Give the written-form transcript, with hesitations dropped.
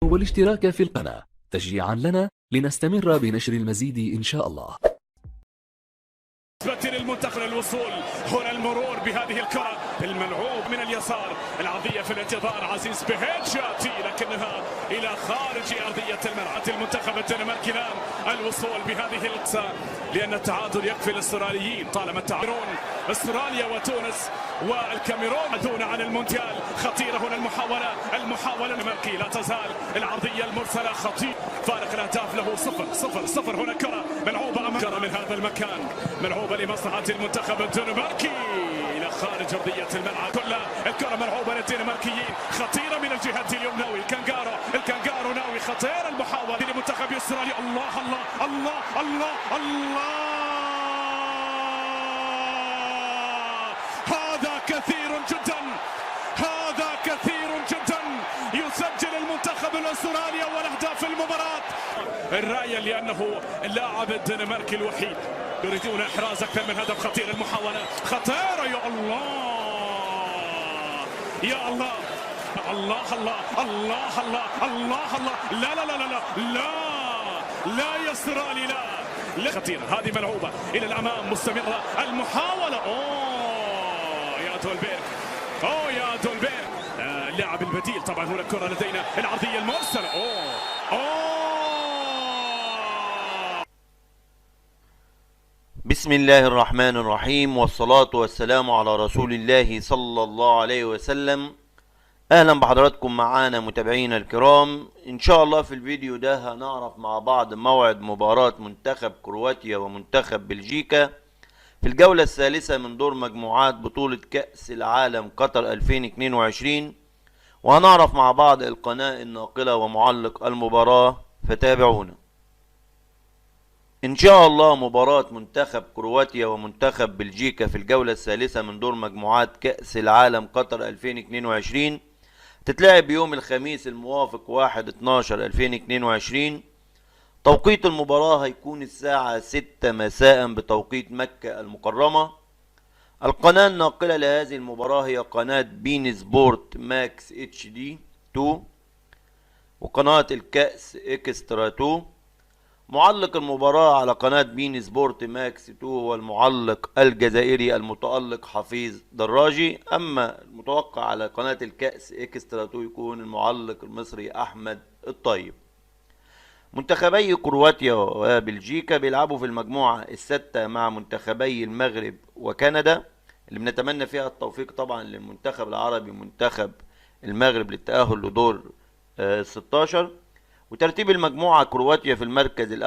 والاشتراك في القناة تشجيعا لنا لنستمر بنشر المزيد إن شاء الله. بالنسبة للمنتخب الوصول هنا المرور بهذه الكرة الملعوب من اليسار، العرضية في الانتظار، عزيز بهيج يأتي لكنها إلى خارج أرضية الملعب. المنتخب الدنماركي الآن الوصول بهذه الأقصى لأن التعادل يكفي للأستراليين طالما التعادلون. أستراليا وتونس والكاميرون دون عن المونديال. خطيرة هنا المحاولة الدنماركي لا تزال، العرضية المرسلة خطير، فارق الأهداف له 0-0. هنا كرة ملعوبة أمام كرة من هذا المكان، ملعوبة لمصلحة المنتخب الدنماركي إلى خارج أرضية الملعب. كلها الكرة ملعوبة للدنماركيين، خطيرة من الجهة اليمنى. الكانجارو ناوي خطير المحاولة لمنتخب أستراليا. الله الله الله الله الله، هذا كثير جدا، هذا كثير جدا. يسجل المنتخب الأسترالي أول أهداف المباراة. الراية لأنه اللاعب الدنماركي الوحيد يريدون إحراز أكثر من هدف. خطير المحاولة، خطيرة، يا الله يا الله الله الله الله الله الله الله. لا لا لا لا لا لا لا يا استرالي، لا خطيرة هذه، ملعوبة إلى الأمام مستمرة المحاولة. يا دولبيرغ، يا دولبيرغ، اللاعب البديل. طبعا هنا الكرة لدينا، العرضية المرسلة. بسم الله الرحمن الرحيم، والصلاة والسلام على رسول الله صلى الله عليه وسلم. اهلا بحضراتكم معانا متابعينا الكرام. ان شاء الله في الفيديو ده هنعرف مع بعض موعد مباراة منتخب كرواتيا ومنتخب بلجيكا في الجولة الثالثة من دور مجموعات بطولة كأس العالم قطر 2022، وهنعرف مع بعض القناة الناقلة ومعلق المباراة، فتابعونا. ان شاء الله مباراة منتخب كرواتيا ومنتخب بلجيكا في الجولة الثالثة من دور مجموعات كأس العالم قطر 2022 تتلعب يوم الخميس الموافق 1/12/2022. توقيت المباراة هيكون الساعة 6 مساء بتوقيت مكة المكرمة. القناة الناقلة لهذه المباراة هي قناة بين سبورت ماكس HD 2، وقناة الكأس اكسترا 2. معلق المباراة على قناة بين سبورت ماكس 2 هو المعلق الجزائري المتألق حفيظ دراجي، أما المتوقع على قناة الكأس اكسترا 2 يكون المعلق المصري أحمد الطيب. منتخبي كرواتيا وبلجيكا بيلعبوا في المجموعة الستة مع منتخبي المغرب وكندا، اللي بنتمنى فيها التوفيق طبعا للمنتخب العربي منتخب المغرب للتأهل لدور 16. وترتيب المجموعة كرواتيا في المركز الأول